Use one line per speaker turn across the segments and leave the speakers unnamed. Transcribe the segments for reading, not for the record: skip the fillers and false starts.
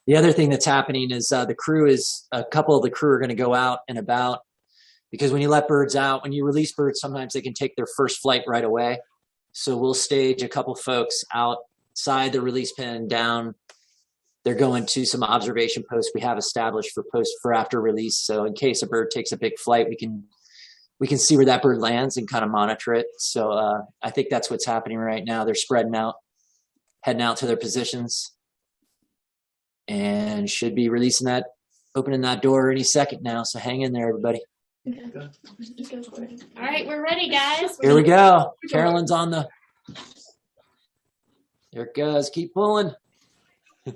The other thing that's happening is a couple of the crew are going to go out and about, because when you let birds out, when you release birds, sometimes they can take their first flight right away. So we'll stage a couple folks outside the release pen down. They're going to some observation posts we have established for after release. So in case a bird takes a big flight, we can see where that bird lands and kind of monitor it. So I think that's what's happening right now. They're spreading out, heading out to their positions, and should be opening that door any second now. So hang in there, everybody.
All right, we're ready, guys.
Here we go. Carolyn's on the. There it goes. Keep pulling.
Do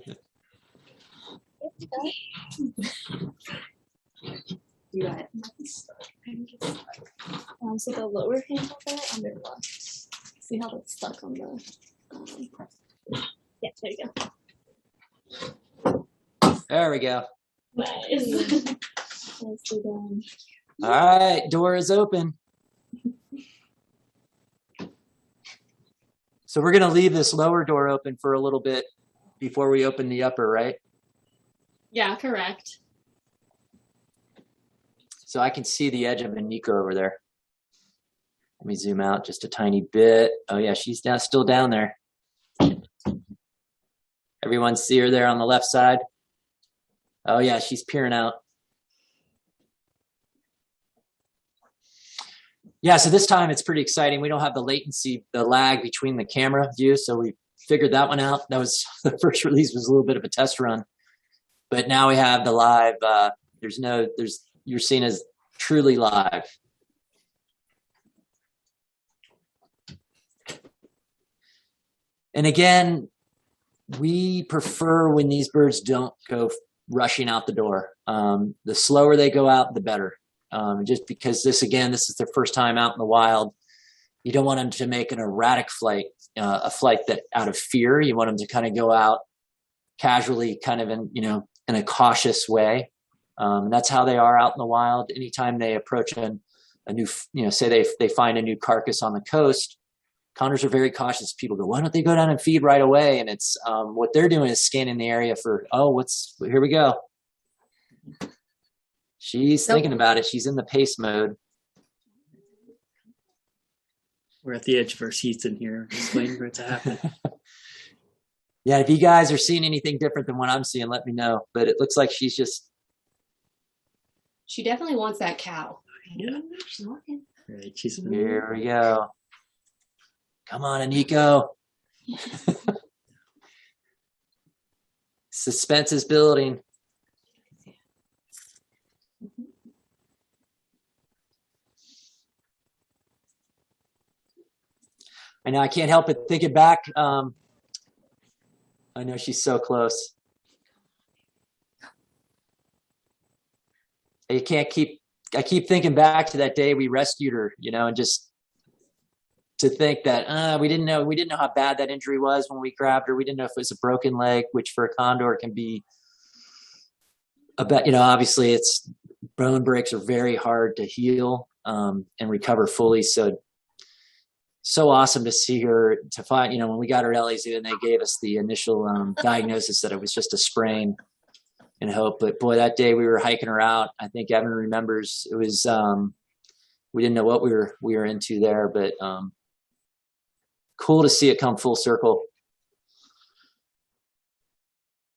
that. So the lower handle there on the left. See how that's stuck on the. Yeah, there you go.
There we go.
Nice.
All right, door is open. So we're going to leave this lower door open for a little bit before we open the upper, right?
Yeah, correct.
So I can see the edge of INIKO over there. Let me zoom out just a tiny bit. Oh yeah, she's still down there. Everyone see her there on the left side? Oh yeah, she's peering out. Yeah, so this time it's pretty exciting. We don't have the latency, the lag between the camera view, so we figured that one out. That was the first release was a little bit of a test run, but now we have the live. You're seen as truly live. And again, we prefer when these birds don't go rushing out the door. The slower they go out, the better. Just because this is their first time out in the wild. You don't want them to make an erratic flight, a flight that out of fear. You want them to kind of go out casually, kind of in a cautious way. That's how they are out in the wild. Anytime they approach a new, say they find a new carcass on the coast, condors are very cautious. People go, why don't they go down and feed right away? And it's what they're doing is scanning the area for, here we go. She's thinking about it. She's in the pace mode.
We're at the edge of our seats in here, just waiting for it to happen.
Yeah, if you guys are seeing anything different than what I'm seeing, let me know. But it looks like she's just.
She definitely wants that cow.
Yeah.
She's walking.
Right,
Here we go. Come on, INIKO. Suspense is building. I know I can't help but thinking back. I know she's so close. I keep thinking back to that day we rescued her, and just to think that we didn't know how bad that injury was when we grabbed her. We didn't know if it was a broken leg, which for a condor can be obviously bone breaks are very hard to heal and recover fully. So awesome to see her, to find, when we got her at LA Zoo and they gave us the initial diagnosis that it was just a sprain and hope. But boy, that day we were hiking her out. I think Evan remembers it was, we didn't know what we were into there, but cool to see it come full circle.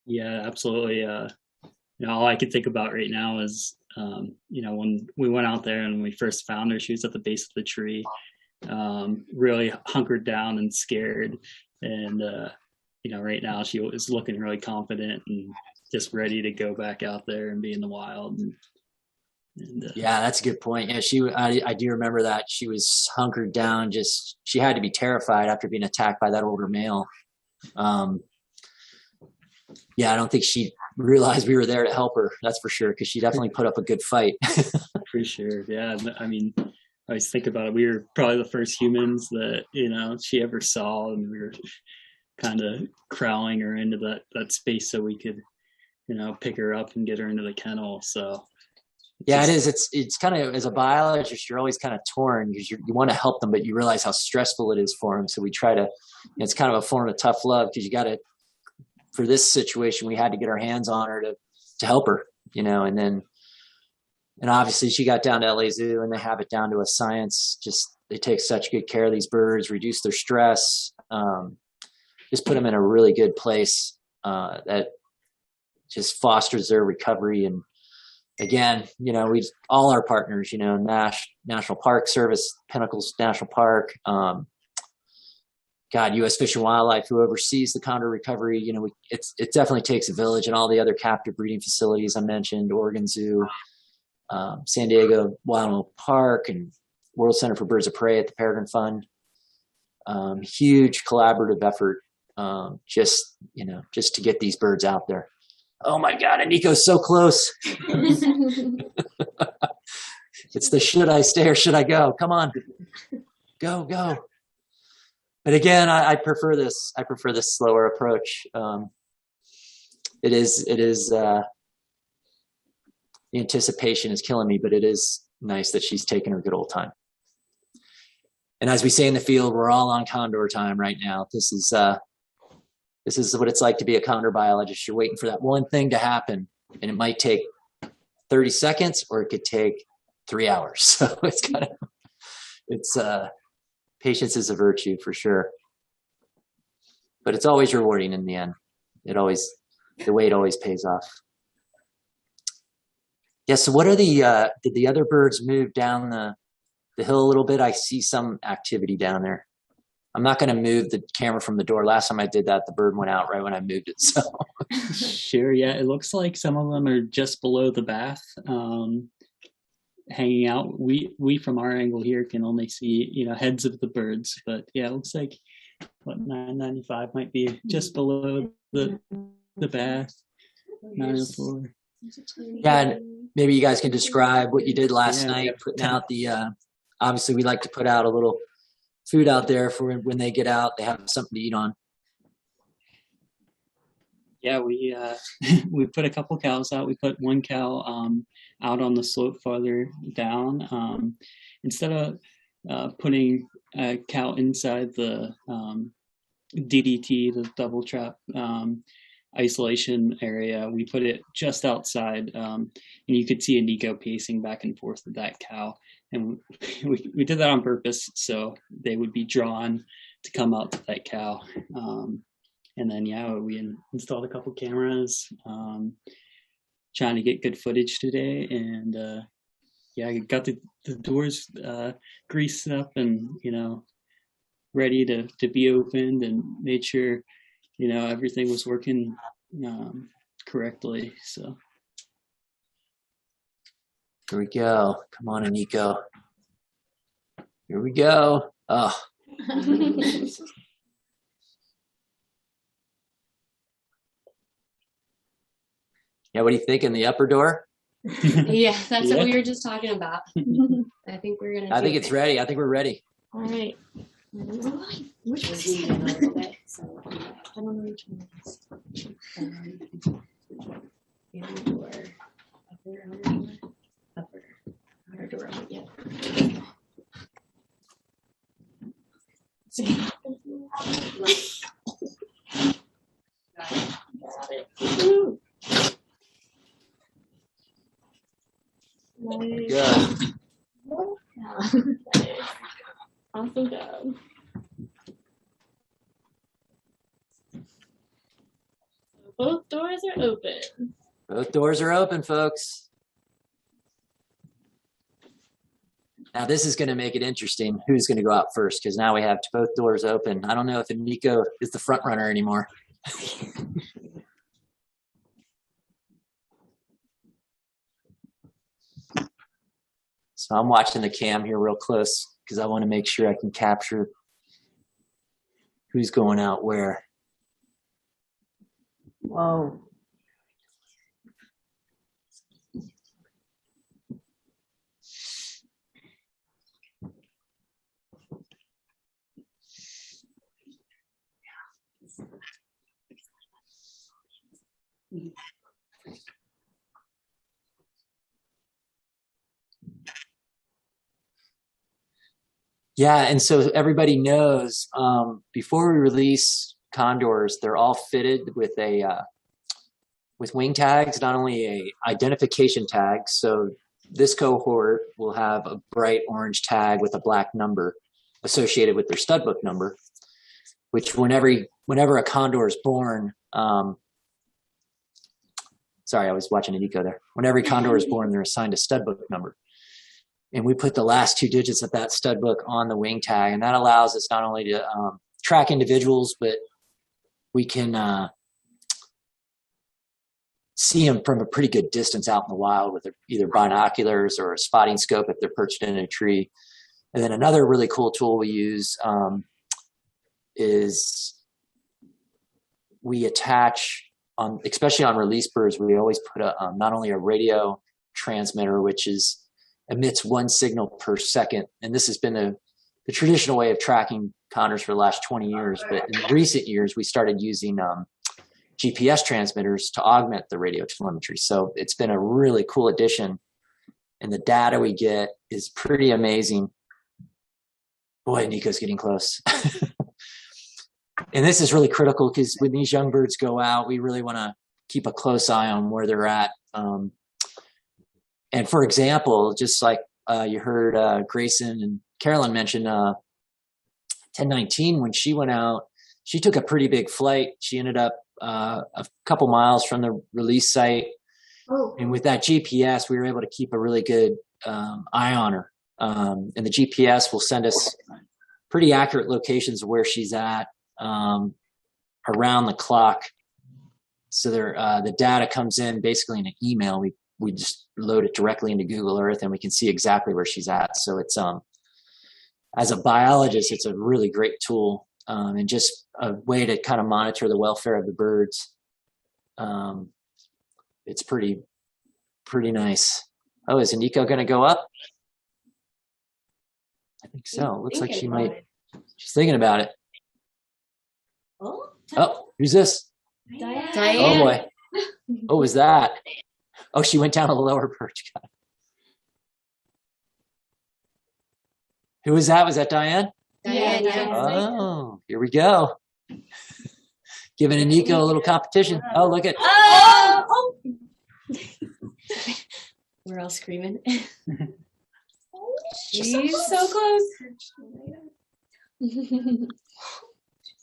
Yeah, absolutely. All I could think about right now is, when we went out there and we first found her, she was at the base of the tree. Really hunkered down and scared, and right now she was looking really confident and just ready to go back out there and be in the wild. Yeah,
that's a good point. Yeah, I do remember that she was hunkered down. She had to be terrified after being attacked by that older male. Yeah, I don't think she realized we were there to help her. That's for sure, because she definitely put up a good fight.
For sure. Yeah, I mean, I always think about it. We were probably the first humans that, she ever saw, and we were kind of crawling her into that space so we could, pick her up and get her into the kennel. So
yeah, it is. It's kind of, as a biologist, you're always kind of torn because you want to help them, but you realize how stressful it is for them. So we try to, it's kind of a form of tough love because you got to for this situation, we had to get our hands on her to help her, and obviously she got down to LA Zoo, and they have it down to a science. Just, they take such good care of these birds, reduce their stress, just put them in a really good place that just fosters their recovery. And again, we, all our partners, National Park Service, Pinnacles National Park, U.S. Fish and Wildlife, who oversees the condor recovery, it definitely takes a village, and all the other captive breeding facilities I mentioned, Oregon Zoo, San Diego Wild Animal Park, and World Center for Birds of Prey at the Peregrine Fund. Huge collaborative effort, just to get these birds out there. Oh my God, INIKO's so close. It's the should I stay or should I go? Come on, go. But again, I prefer this. I prefer this slower approach. It is the anticipation is killing me, but it is nice that she's taking her good old time. And as we say in the field, we're all on condor time right now. This is what it's like to be a condor biologist. You're waiting for that one thing to happen, and it might take 30 seconds or it could take 3 hours. So it's patience is a virtue for sure, but it's always rewarding in the end. The wait always pays off. Yeah. So what are did the other birds move down the hill a little bit? I see some activity down there. I'm not going to move the camera from the door. Last time I did that, the bird went out right when I moved it. So
sure. Yeah. It looks like some of them are just below the bath, hanging out. We from our angle here can only see, heads of the birds, but yeah, it looks like 995 might be just below the bath. 904.
Yeah, and maybe you guys can describe what you did last night, putting out obviously we like to put out a little food out there for when they get out, they have something to eat on.
Yeah, we we put a couple cows out. We put one cow out on the slope farther down. Instead of putting a cow inside the DDT, the double trap isolation area, we put it just outside, and you could see INIKO pacing back and forth with that cow. And we did that on purpose, so they would be drawn to come out to that cow. And then, we installed a couple cameras, trying to get good footage today. And I got the doors greased up and, ready to be opened, and made sure, everything was working correctly. So.
Here we go. Come on, INIKO. Here we go. Oh. Yeah, what do you think in the upper door?
Yeah, that's what we were just talking about. I think we're gonna.
I think it's ready. I think we're ready.
All right.
Which one is it? I don't know which one it is.
Inner door. Upper, outer door. Yeah. See. Got it. Woo. Nice.
Good.
Yeah. Awesome job. Both doors are open.
Both doors are open, folks. Now this is going to make it interesting. Who's going to go out first? Because now we have both doors open. I don't know if INIKO is the front runner anymore. So I'm watching the cam here real close because I want to make sure I can capture who's going out where. Whoa. Yeah, and so everybody knows, before we release condors, they're all fitted with with wing tags, not only a identification tag. So this cohort will have a bright orange tag with a black number associated with their stud book number, which whenever a condor is born, sorry, I was watching INIKO there. When every condor is born, they're assigned a stud book number. And we put the last 2 digits of that stud book on the wing tag. And that allows us not only to track individuals, but we can see them from a pretty good distance out in the wild with either binoculars or a spotting scope if they're perched in a tree. And then another really cool tool we use is we attach, especially on release birds, we always put not only a radio transmitter, which emits 1 signal per second. And this has been the traditional way of tracking condors for the last 20 years. But in recent years, we started using GPS transmitters to augment the radio telemetry. So it's been a really cool addition. And the data we get is pretty amazing. Boy, Nico's getting close. And this is really critical because when these young birds go out, we really want to keep a close eye on where they're at. And for example, just like you heard Grayson and Carolyn mention 1019, when she went out, she took a pretty big flight. She ended up a couple miles from the release site. Oh. And with that GPS, we were able to keep a really good eye on her. And the GPS will send us pretty accurate locations of where she's at around the clock. So the data comes in basically in an email. We just load it directly into Google Earth and we can see exactly where she's at. So it's as a biologist, it's a really great tool and just a way to kind of monitor the welfare of the birds. It's pretty nice. Oh, is INIKO going to go up? I think so. Looks like she might. She's thinking about it. Oh, who's this?
Dian.
Oh boy. What was that? Oh, she went down to the lower perch. Who was that? Was that Dian?
Dian, yeah.
Oh, here we go. Giving INIKO a little competition. Oh, look at.
Oh! We're all screaming. She's so close.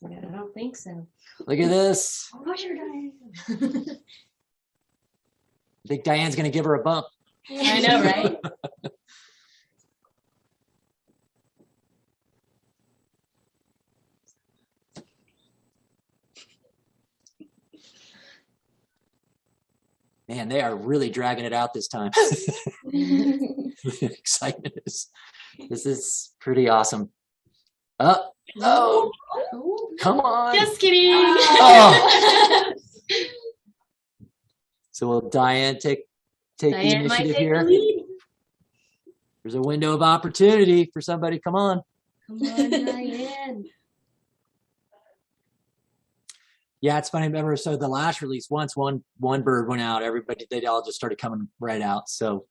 I don't think so.
Look at this.
Push her, Dian.
I think Dian's going to give her a bump.
I know, right?
Man, they are really dragging it out this time. The excitement this is pretty awesome. Oh, come on.
Just kidding.
Oh. So will Dian take the initiative here? There's a window of opportunity for somebody. Come on.
Come on, Dian.
Yeah, it's funny. I remember, so the last release, once one bird went out, they all just started coming right out. So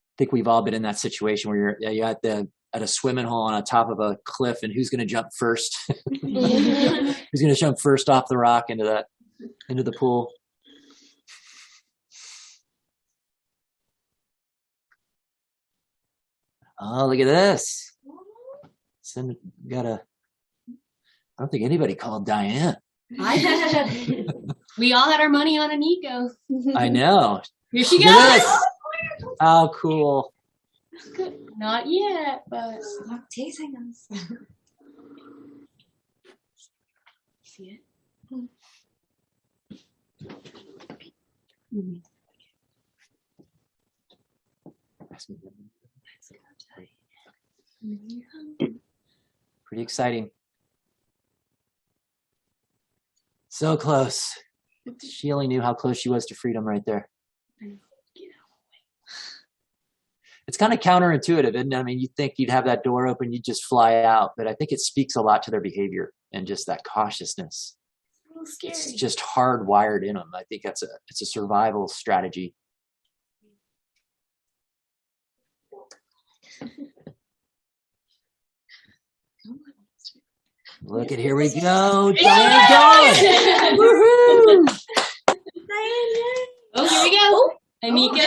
I think we've all been in that situation where you're at a swimming hole on top of a cliff, and who's going to jump first? Who's going to jump first off the rock into the pool? Oh, look at this! I don't think anybody called Dian.
We all had our money on INIKO.
I know.
Here she goes.
Yes. How cool.
Not yet, but
Stop tasing us.
See it?
Pretty exciting. So close. She only knew how close she was to freedom right there. It's kind of counterintuitive, isn't it? I mean, you think you'd have that door open, you'd just fly out, but I think it speaks a lot to their behavior and just that cautiousness.
A little scary.
It's just hardwired in them. I think it's a survival strategy. Look at, here we go. Diane going. Woohoo!
Oh, here we go. INIKO.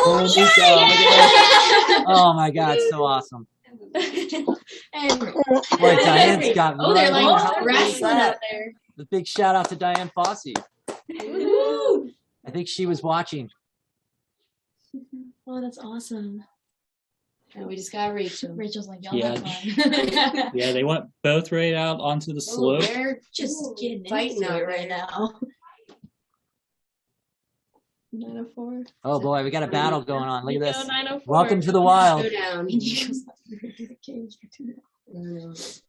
Oh, Nico. Oh my God, so awesome.
And
Boy, Diane's got
Oh, they're
right
like
how
wrestling
that.
out there.
A big shout out to Dian Fossey.
Woo-hoo.
I think she was watching.
oh, that's awesome.
And we just got Rachel.
Rachel's like, y'all
Yeah.
have fun.
Yeah, they went both right out onto the slope.
They're
Just
just
getting
fighting
into
out
it right
there.
now. 904.
Oh boy, we got a battle going on. Look at this.
904.
Welcome to the wild.
Go down.
And he goes, "We're gonna do the cage for 2
Mm.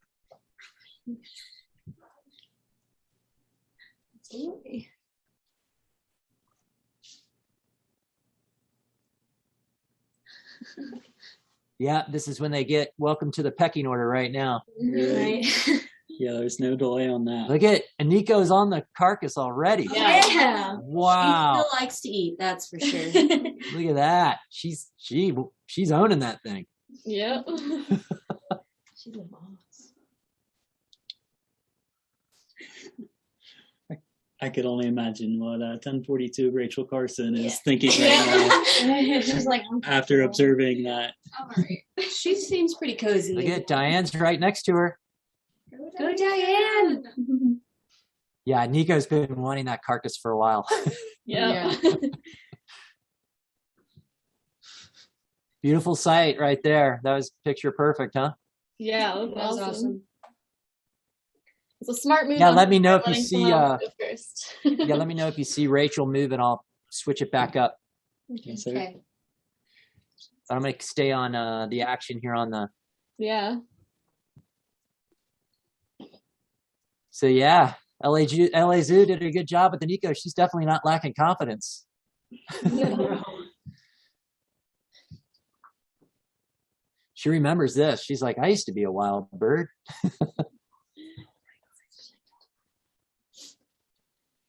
Absolutely.
Yeah, this is when they get welcome to the pecking order right now.
Right.
Yeah, there's no delay on that.
Look at INIKO's on the carcass already.
Yeah.
Wow.
She still likes to eat, that's for sure.
Look at that. She's owning that thing.
Yep. She's a boss.
I could only imagine what 1042 Rachel Carson is
Yeah.
thinking right
She's like,
now after observing that.
all right.
She seems pretty cozy.
Look at Diane's right next to her.
Go Diane!
Yeah, Nico's been wanting that carcass for a while.
Yeah.
Beautiful sight right there. That was picture perfect, huh?
Yeah,
That was awesome.
It's a smart move.
Yeah,
on
let me
her
know
part,
if you
letting
see,
someone else go first.
Yeah, let me know if you see Rachel move and I'll switch it back up.
Yes, sir.
Okay.
I'm going to stay on the action here on the.
Yeah.
So yeah, LA Zoo did a good job with the Nico. She's definitely not lacking confidence. She remembers this. She's like, I used to be a wild bird.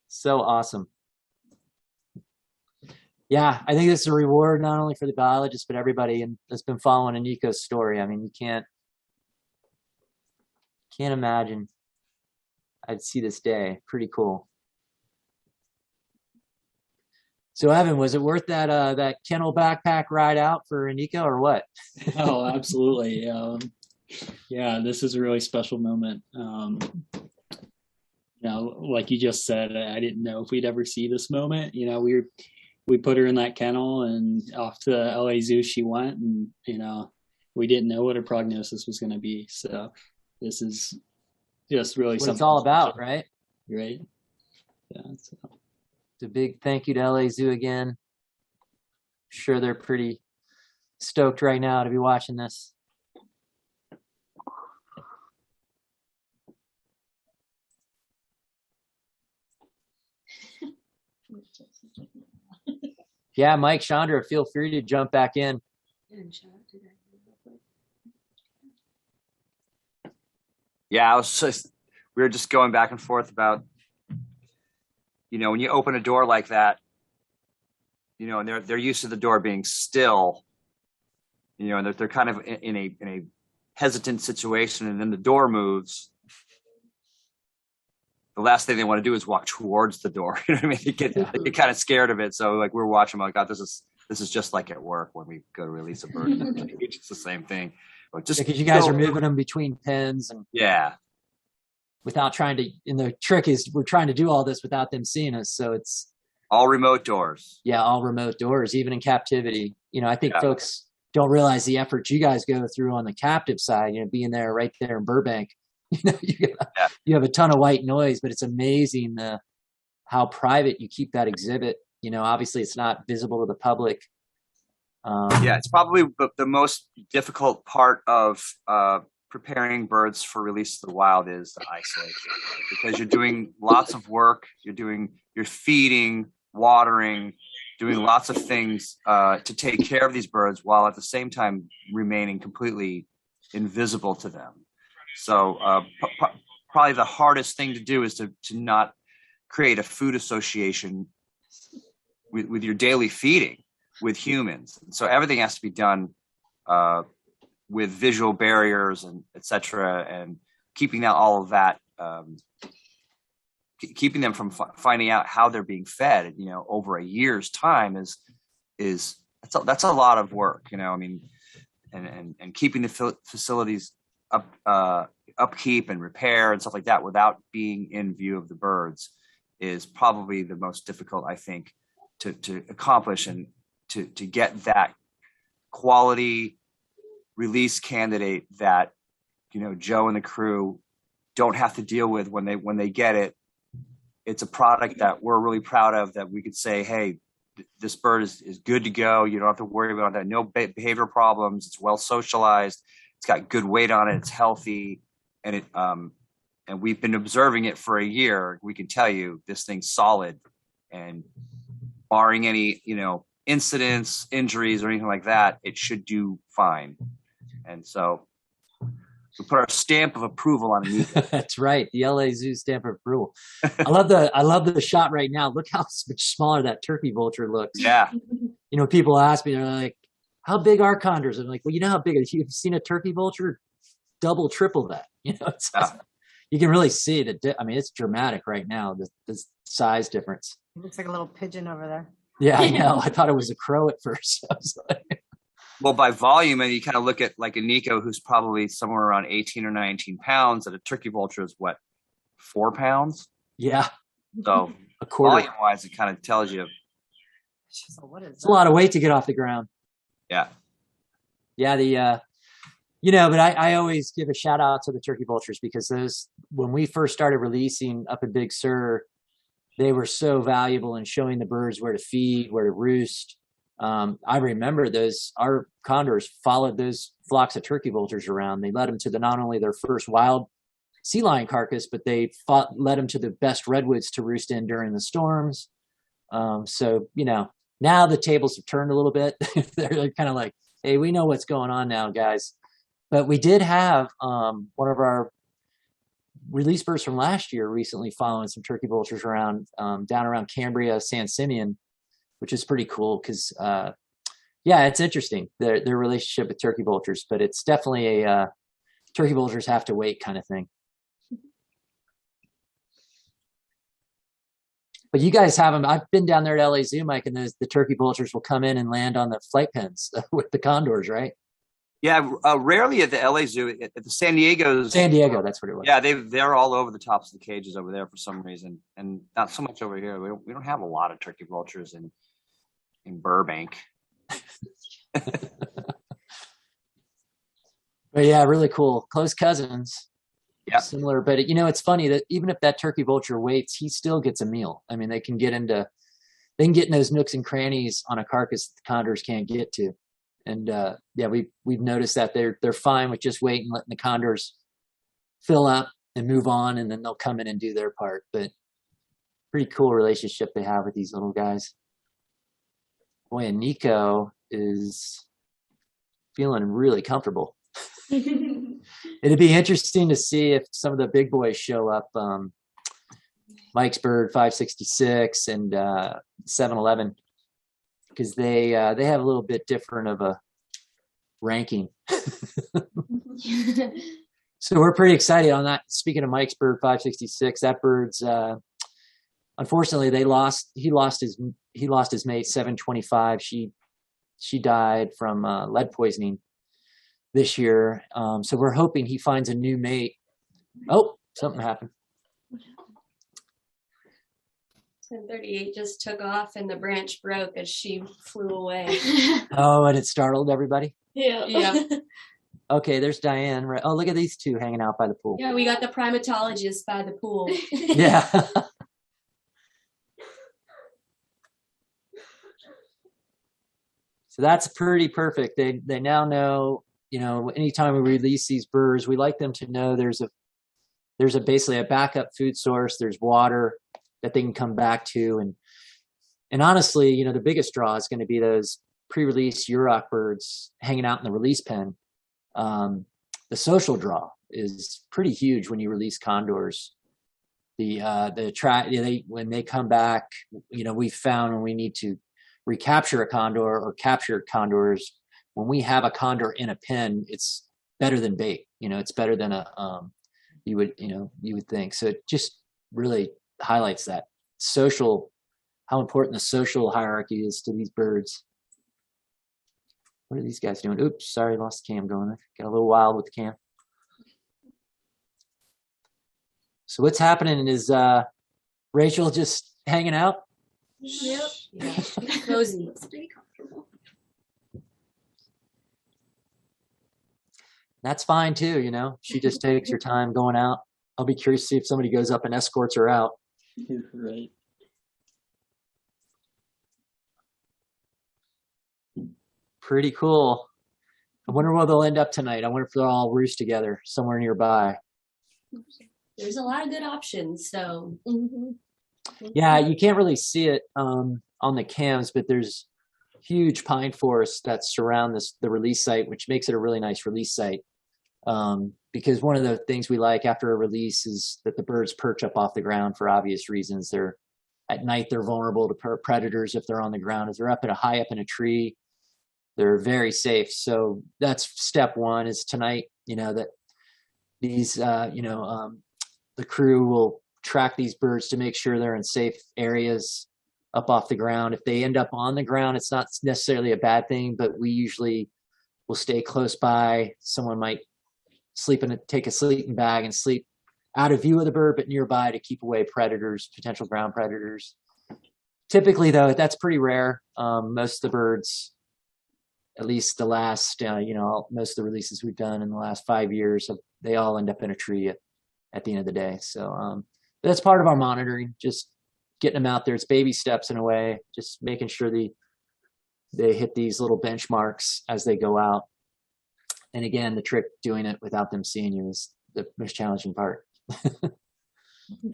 So awesome. Yeah, I think this is a reward not only for the biologists, but everybody that's been following INIKO's story. I mean, you can't imagine I'd see this day. Pretty cool. So Evan, was it worth that kennel backpack ride out for INIKO or what?
Oh, absolutely. Yeah, this is a really special moment. Like you just said, I didn't know if we'd ever see this moment. We put her in that kennel and off to LA Zoo she went, and we didn't know what her prognosis was going to be. So this is just really
What
something
it's all about,
special,
right?
right? Yeah. So.
It's a big thank you to LA Zoo again. I'm sure they're pretty stoked right now to be watching this. Yeah, Mike, Chandra, feel free to jump back in.
Yeah, we were just going back and forth about, when you open a door like that, and they're used to the door being still, and they're kind of in a hesitant situation, and then the door moves. The last thing they want to do is walk towards the door. You know what I mean? They get kind of scared of it. So like we're watching, like, God, this is just like at work when we go to release a bird. It's the same thing. But just
Because you guys are moving them between pens and without trying to. And the trick is we're trying to do all this without them seeing us. So it's
all remote doors. Yeah,
all remote doors, even in captivity. I think folks don't realize the effort you guys go through on the captive side. Being there right there in Burbank. You have a ton of white noise, but it's amazing how private you keep that exhibit. Obviously it's not visible to the public.
It's probably the most difficult part of preparing birds for release to the wild is the isolation, because you're doing lots of work. You're feeding, watering, doing lots of things to take care of these birds while at the same time remaining completely invisible to them. So probably the hardest thing to do is to not create a food association with your daily feeding with humans. So everything has to be done with visual barriers and et cetera, and keeping out all of that, keeping them from finding out how they're being fed, over a year's time that's a lot of work, I mean, and keeping the facilities upkeep and repair and stuff like that without being in view of the birds is probably the most difficult, I think, to accomplish, and to get that quality release candidate that, Joe and the crew don't have to deal with when they get it. It's a product that we're really proud of, that we could say, hey, this bird is good to go. You don't have to worry about that. No behavioral problems. It's well socialized. It's got good weight on it. It's healthy. And and we've been observing it for a year. We can tell you this thing's solid, and barring any, incidents, injuries, or anything like that, it should do fine. And so we put our stamp of approval on it.
That's right. The LA Zoo stamp of approval. I love the shot right now. Look how much smaller that turkey vulture looks.
Yeah.
People ask me, they're like, how big are condors? I'm like, well, you know how big, if you've seen a turkey vulture, double, triple that. You can really see that. I mean, it's dramatic right now, the size difference.
It looks like a little pigeon over there.
Yeah, I know. I thought it was a crow at first. I was like,
well, by volume, and you kind of look at like a INIKO, who's probably somewhere around 18 or 19 pounds, and a turkey vulture is what, 4 pounds?
Yeah.
So
a quarter.
Volume wise, it kind of tells you.
So what is
it's a lot of weight to get off the ground.
Yeah.
Yeah. But I always give a shout out to the turkey vultures, because when we first started releasing up in Big Sur, they were so valuable in showing the birds where to feed, where to roost. I remember our condors followed those flocks of turkey vultures around. They led them to not only their first wild sea lion carcass, but they led them to the best redwoods to roost in during the storms. So, now the tables have turned a little bit. They're kind of like, hey, we know what's going on now, guys. But we did have one of our release birds from last year recently following some turkey vultures around, down around Cambria, San Simeon, which is pretty cool because, it's interesting, their relationship with turkey vultures, but it's definitely a turkey vultures have to wait kind of thing. But you guys have them. I've been down there at LA Zoo, Mike, and the turkey vultures will come in and land on the flight pens with the condors, right?
Yeah, rarely at the LA Zoo. At the San Diego,
that's what it was.
Yeah, they're all over the tops of the cages over there for some reason, and not so much over here. We don't have a lot of turkey vultures in Burbank.
But yeah, really cool. Close cousins.
Yeah.
Similar, but it's funny that even if that turkey vulture waits, he still gets a meal. I mean, they can get in those nooks and crannies on a carcass that the condors can't get to. And we've noticed that they're fine with just waiting, letting the condors fill up and move on, and then they'll come in and do their part. But pretty cool relationship they have with these little guys. Boy, and INIKO is feeling really comfortable. It'd be interesting to see if some of the big boys show up. Mike's bird 566 and 711, because they have a little bit different of a ranking. So we're pretty excited on that. Speaking of Mike's bird 566, that bird's unfortunately he lost his mate 725. She died from lead poisoning this year. So we're hoping he finds a new mate. Oh, something happened.
1038 just took off and the branch broke as she flew away.
Oh, and it startled everybody?
Yeah.
Okay, there's Diane. Oh, look at these two hanging out by the pool.
Yeah, we got the primatologist by the pool.
Yeah. So that's pretty perfect. They now know, anytime we release these birds, we like them to know there's basically a backup food source. There's water that they can come back to. And honestly, the biggest draw is going to be those pre-release Yurok birds hanging out in the release pen. The social draw is pretty huge when you release condors. When they come back, we found when we need to recapture a condor or capture condors, when we have a condor in a pen, it's better than bait. It's better than you would think. So it just really highlights that how important the social hierarchy is to these birds. What are these guys doing? Oops, sorry, lost the cam going there. Got a little wild with the cam. So what's happening is Rachel just hanging out.
Yep. Yeah. Cozy.
It's pretty comfortable.
That's fine too, She just takes her time going out. I'll be curious to see if somebody goes up and escorts her out.
Right.
Pretty cool. I wonder where they'll end up tonight. I wonder if they'll all roost together somewhere nearby.
There's a lot of good options, so.
Yeah, you can't really see it on the cams, but there's huge pine forests that surround the release site, which makes it a really nice release site. Because one of the things we like after a release is that the birds perch up off the ground for obvious reasons. At night, they're vulnerable to predators if they're on the ground. If they're high up in a tree, they're very safe. So that's step one is tonight, that these, the crew will track these birds to make sure they're in safe areas up off the ground. If they end up on the ground, it's not necessarily a bad thing, but we usually will stay close by. Someone might take a sleeping bag and sleep out of view of the bird, but nearby to keep away predators, potential ground predators. Typically, though, that's pretty rare. Most of the birds, at least the last, most of the releases we've done in the last 5 years, they all end up in a tree at the end of the day. So that's part of our monitoring, just getting them out there. It's baby steps in a way, just making sure they hit these little benchmarks as they go out. And again, the trick doing it without them seeing you is the most challenging part.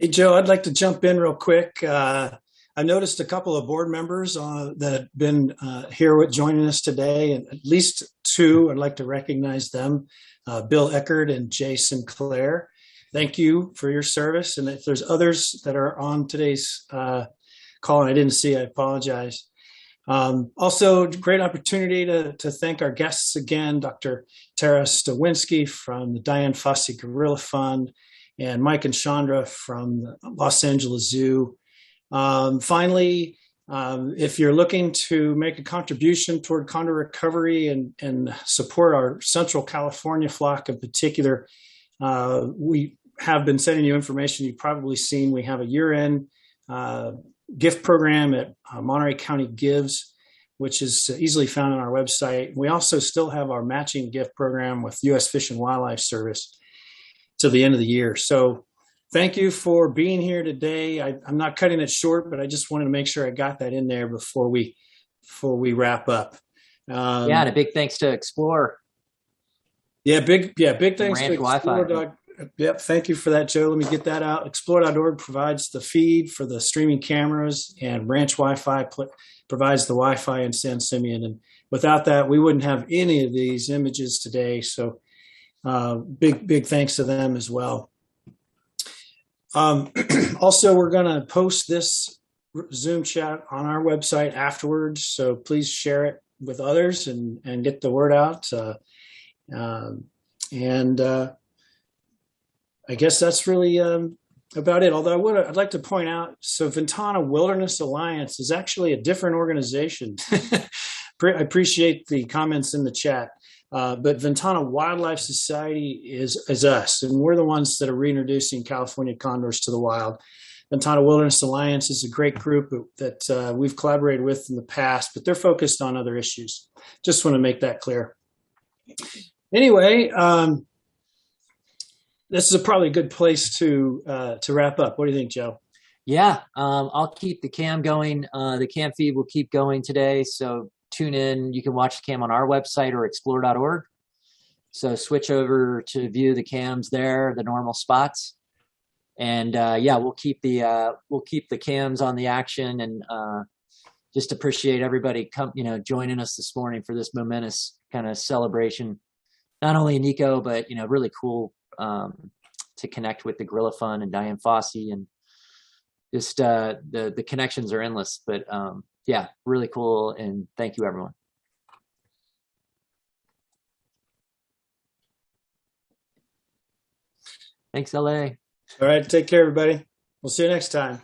Hey, Joe, I'd like to jump in real quick. I noticed a couple of board members that have been here joining us today, and at least two, I'd like to recognize them, Bill Eckert and Jay Sinclair. Thank you for your service. And if there's others that are on today's call and I didn't see, I apologize. Also, great opportunity to thank our guests again, Dr. Tara Stawinski from the Dian Fossey Gorilla Fund and Mike and Chandra from the Los Angeles Zoo. Finally, if you're looking to make a contribution toward condor recovery and support our Central California flock in particular, we have been sending you information you've probably seen. We have a year-end gift program at Monterey County Gives, which is easily found on our website. We also still have our matching gift program with U.S. Fish and Wildlife Service till the end of the year. So thank you for being here today. I'm not cutting it short, but I just wanted to make sure I got that in there before we wrap up.
And a big thanks to Explore.
Big thanks to
Wi-Fi.
Explore. Yep, thank you for that, Joe. Let me get that out. Explore.org provides the feed for the streaming cameras, and Ranch Wi-Fi provides the Wi-Fi in San Simeon. And without that, we wouldn't have any of these images today. So big thanks to them as well. Also, we're going to post this Zoom chat on our website afterwards. So please share it with others and get the word out. I guess that's really about it. Although I'd like to point out, so Ventana Wilderness Alliance is actually a different organization. I appreciate the comments in the chat. But Ventana Wildlife Society is us, and we're the ones that are reintroducing California condors to the wild. Ventana Wilderness Alliance is a great group that we've collaborated with in the past, but they're focused on other issues. Just want to make that clear. Anyway, this is probably a good place to wrap up. What do you think, Joe?
Yeah, I'll keep the cam going. The cam feed will keep going today, so tune in. You can watch the cam on our website or explore.org. So switch over to view the cams there, the normal spots. And we'll keep the cams on the action, and just appreciate everybody joining us this morning for this momentous kind of celebration. Not only INIKO, but really cool to connect with the Gorilla Fund and Dian Fossey, and just the connections are endless. But really cool, and thank you, everyone. Thanks, LA.
All right, take care, everybody. We'll see you next time.